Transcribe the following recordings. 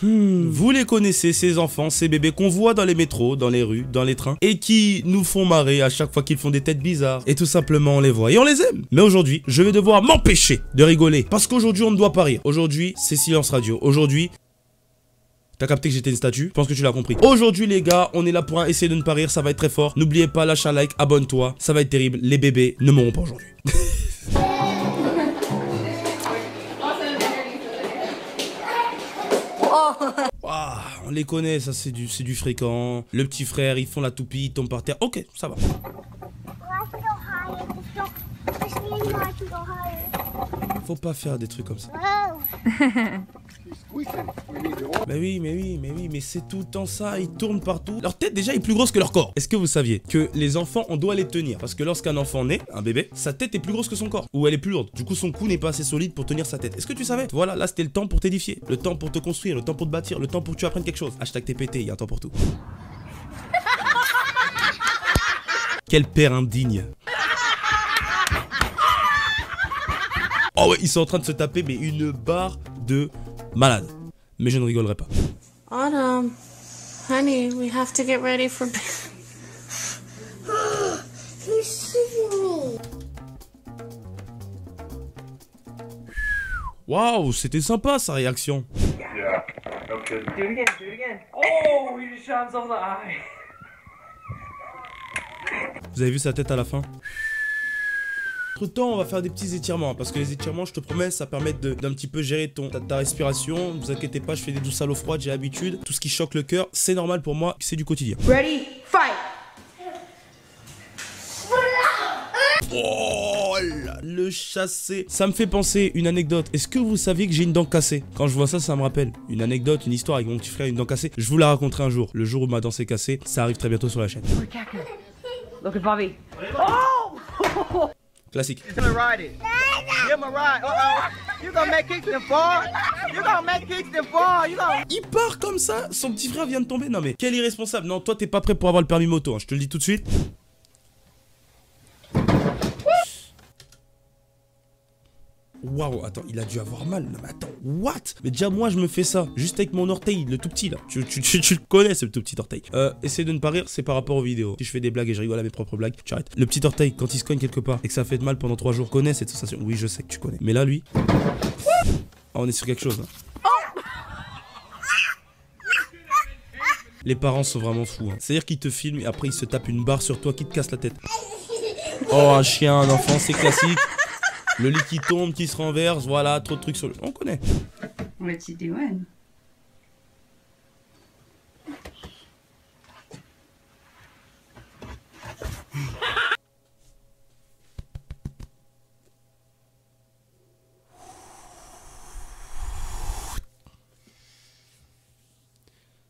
Vous les connaissez, ces enfants, ces bébés qu'on voit dans les métros, dans les rues, dans les trains, et qui nous font marrer à chaque fois qu'ils font des têtes bizarres. Et tout simplement, on les voit et on les aime. Mais aujourd'hui, je vais devoir m'empêcher de rigoler. Parce qu'aujourd'hui, on ne doit pas rire. Aujourd'hui, c'est silence radio. Aujourd'hui... T'as capté que j'étais une statue? Je pense que tu l'as compris. Aujourd'hui les gars, on est là pour essayer de ne pas rire, ça va être très fort. N'oubliez pas, lâche un like, abonne-toi, ça va être terrible. Les bébés ne mourront pas aujourd'hui. Wow, on les connaît, ça c'est du fréquent. Le petit frère, ils font la toupie, ils tombent par terre. Ok, ça va. Faut pas faire des trucs comme ça. Mais c'est tout le temps ça, ils tournent partout. Leur tête déjà est plus grosse que leur corps. Est-ce que vous saviez que les enfants, on doit les tenir? Parce que lorsqu'un enfant naît, un bébé, sa tête est plus grosse que son corps. Ou elle est plus lourde. Du coup, son cou n'est pas assez solide pour tenir sa tête. Est-ce que tu savais? Voilà, là c'était le temps pour t'édifier. Le temps pour te construire, le temps pour te bâtir, le temps pour que tu apprennes quelque chose. Hashtag TPT, il y a un temps pour tout. Quel père indigne. Oh ouais, ils sont en train de se taper, mais une barre de malade. Mais je ne rigolerai pas. Autumn, honey, we have to get ready for bed. He's shooting me. Waouh, c'était sympa sa réaction. Yeah. Okay. Do it again. Do it again. Oh, he just shot himself in the eye. Vous avez vu sa tête à la fin? Entre temps, on va faire des petits étirements, parce que les étirements, je te promets, ça permet d'un petit peu gérer ta respiration. Ne vous inquiétez pas, je fais des douces à l'eau froide, j'ai l'habitude. Tout ce qui choque le cœur, c'est normal pour moi, c'est du quotidien. Ready, fight! Oh là, le chassé. Ça me fait penser une anecdote. Est-ce que vous saviez que j'ai une dent cassée? Quand je vois ça, ça me rappelle une anecdote, une histoire avec mon petit frère, une dent cassée. Je vous la raconterai un jour. Le jour où ma dent s'est cassée, ça arrive très bientôt sur la chaîne. Look at Bobby. Oh! Classique. He's gonna ride it. Give him a ride. Uh-oh. You gonna make Kingston fall? You gonna make Kingston fall? You gonna... Il part comme ça, son petit frère vient de tomber. Non mais, quel irresponsable. Non, toi t'es pas prêt pour avoir le permis moto, hein. Je te le dis tout de suite. Waouh, attends, il a dû avoir mal. Non mais attends, what? Mais déjà moi je me fais ça, juste avec mon orteil, le tout petit là. Tu le connais ce tout petit orteil. Essaye de ne pas rire, c'est par rapport aux vidéos. Si je fais des blagues et je rigole à mes propres blagues, tu arrêtes. Le petit orteil, quand il se cogne quelque part et que ça fait de mal pendant 3 jours, connais cette sensation. Oui, je sais que tu connais. Mais là, lui... Oh, on est sur quelque chose là. Les parents sont vraiment fous, hein. C'est-à-dire qu'ils te filment et après ils se tapent une barre sur toi qui te casse la tête. Oh, un chien, un enfant, c'est classique. Le lit qui tombe, qui se renverse, voilà, trop de trucs sur le... On connaît. What you doing?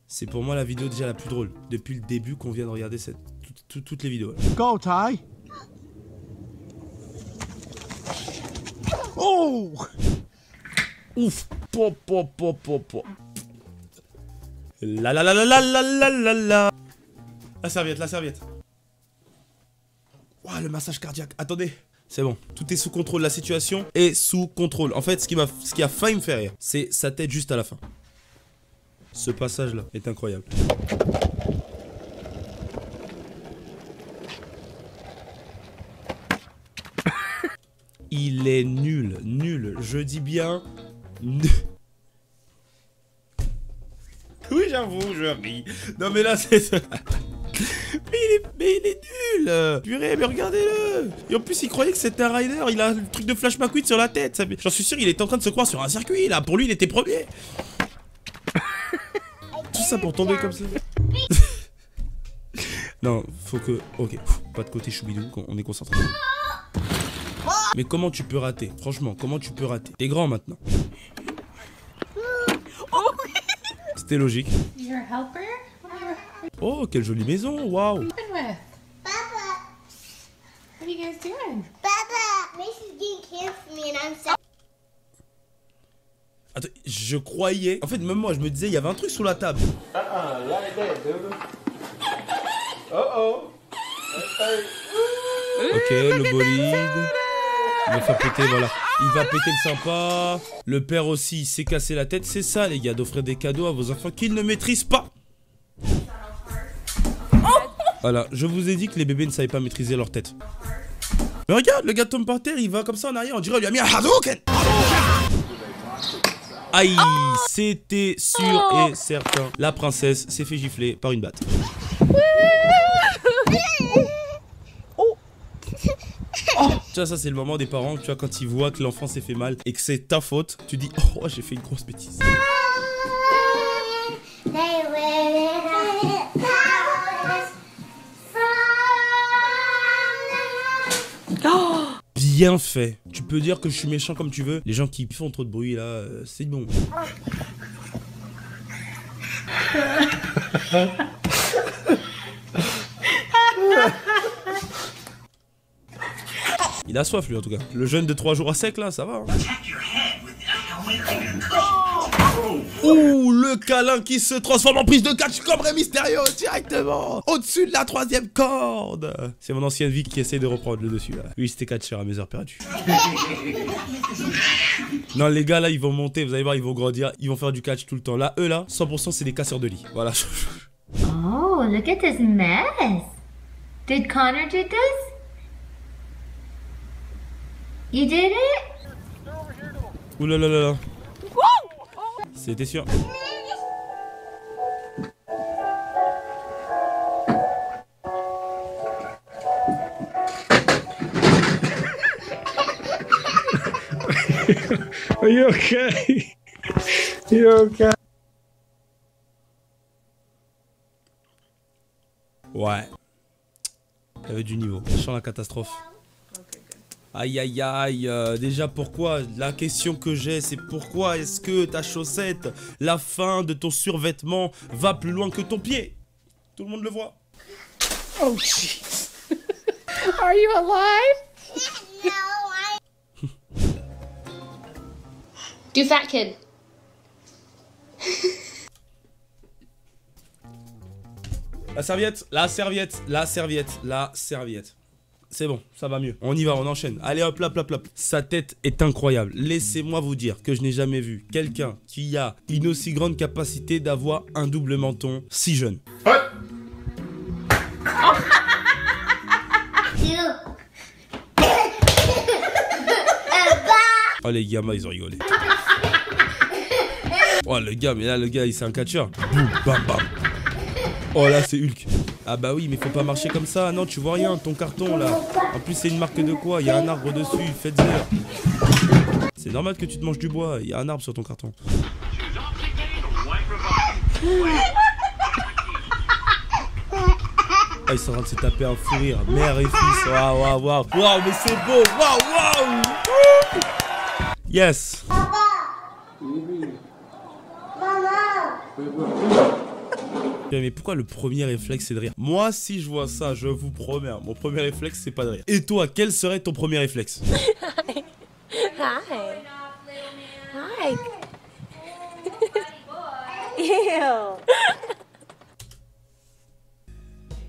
C'est pour moi la vidéo déjà la plus drôle. Depuis le début qu'on vient de regarder toutes les vidéos. Go, Ty. Oh! Ouf! Po. La la la la la la la la la. La serviette, la serviette. Ouah, le massage cardiaque. Attendez. C'est bon. Tout est sous contrôle. La situation est sous contrôle. En fait, ce qui a failli me faire rire, c'est sa tête juste à la fin. Ce passage-là est incroyable. Il est nul, nul. Je dis bien nul. Oui, j'avoue, je ris. Non, mais là, c'est... mais il est nul. Purée, mais regardez-le. Et en plus, il croyait que c'était un rider. Il a le truc de Flash McQueen sur la tête. J'en suis sûr, il était en train de se croire sur un circuit, là. Pour lui, il était premier. Tout ça pour tomber comme ça. Non, faut que... Ok, pas de côté choubidou, on est concentré. Mais comment tu peux rater? Franchement, comment tu peux rater? T'es grand maintenant. C'était logique. Your helper? Oh, quelle jolie maison, waouh. With? Papa, What are you guys doing? Papa, Macy's getting care for me and I'm so... Attends, je croyais... En fait, même moi, je me disais, il y avait un truc sous la table. Ok, le bolide. Il va faire péter, voilà. Il va péter le sympa. Le père aussi, il s'est cassé la tête. C'est ça, les gars, d'offrir des cadeaux à vos enfants qu'ils ne maîtrisent pas. Voilà, je vous ai dit que les bébés ne savaient pas maîtriser leur tête. Mais regarde, le gars tombe par terre, il va comme ça en arrière. On dirait lui a mis un Hadouken. Aïe, c'était sûr et certain. La princesse s'est fait gifler par une batte. Tu vois, ça c'est le moment des parents, tu vois, quand ils voient que l'enfant s'est fait mal et que c'est ta faute, tu dis oh j'ai fait une grosse bêtise. Bien fait. Tu peux dire que je suis méchant comme tu veux. Les gens qui font trop de bruit là, c'est bon. Il a soif lui en tout cas. Le jeune de 3 jours à sec là, ça va. Hein. Ouh, le câlin qui se transforme en prise de catch comme Rey Mysterio directement au-dessus de la 3e corde. C'est mon ancienne vie qui essaie de reprendre le dessus là. Oui, c'était catcheur à mes heures perdues. Non, les gars là, ils vont monter, vous allez voir, ils vont grandir, ils vont faire du catch tout le temps. Là, eux là, 100% c'est des casseurs de lit. Voilà. Oh, look at this mess. Did Connor do this? You did it? Ouh là là là là. C'était sûr. Are you okay? You okay? Ouais. Il y avait du niveau. Je sens la catastrophe. Aïe aïe aïe, déjà pourquoi, la question que j'ai c'est pourquoi est-ce que ta chaussette, la fin de ton survêtement va plus loin que ton pied? Tout le monde le voit. Oh jeez. Are you alive? No, Do fat kid. La serviette, la serviette, la serviette, la serviette. C'est bon, ça va mieux. On y va, on enchaîne. Allez hop, hop, hop, hop. Sa tête est incroyable. Laissez-moi vous dire que je n'ai jamais vu quelqu'un qui a une aussi grande capacité d'avoir un double menton si jeune. Oh les gamins, ils ont rigolé. Oh le gars, mais là le gars, c'est un catcheur. Boum, bam, bam. Oh là c'est Hulk. Ah bah oui mais faut pas marcher comme ça. Non tu vois rien ton carton là. En plus c'est une marque de quoi? Il y a un arbre dessus. Faites-le. C'est normal que tu te manges du bois. Il y a un arbre sur ton carton. Ah ils sont en train de se taper un fou rire. Mère et fils. Waouh waouh waouh. Waouh mais c'est beau. Waouh waouh. Yes. Mais pourquoi le premier réflexe c'est de rire? Moi si je vois ça, je vous promets, mon premier réflexe c'est pas de rire. Et toi, quel serait ton premier réflexe? Hi. Hi. Ew.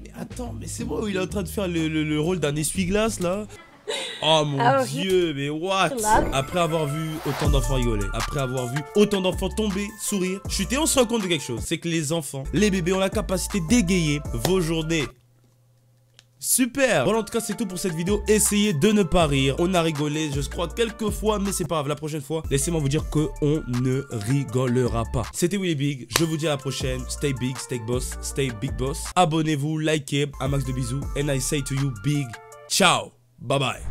Mais attends, mais c'est moi où il est en train de faire le rôle d'un essuie-glace là? Oh mon dieu, mais what? Après avoir vu autant d'enfants rigoler, après avoir vu autant d'enfants tomber, sourire, chuter, on se rend compte de quelque chose. C'est que les enfants, les bébés ont la capacité d'égayer vos journées. Super. Bon en tout cas c'est tout pour cette vidéo. Essayez de ne pas rire. On a rigolé je crois quelques fois, mais c'est pas grave. La prochaine fois laissez-moi vous dire que on ne rigolera pas. C'était Willy Big. Je vous dis à la prochaine. Stay big, stay boss, stay big boss. Abonnez-vous, likez, un max de bisous. And I say to you big ciao. Bye bye.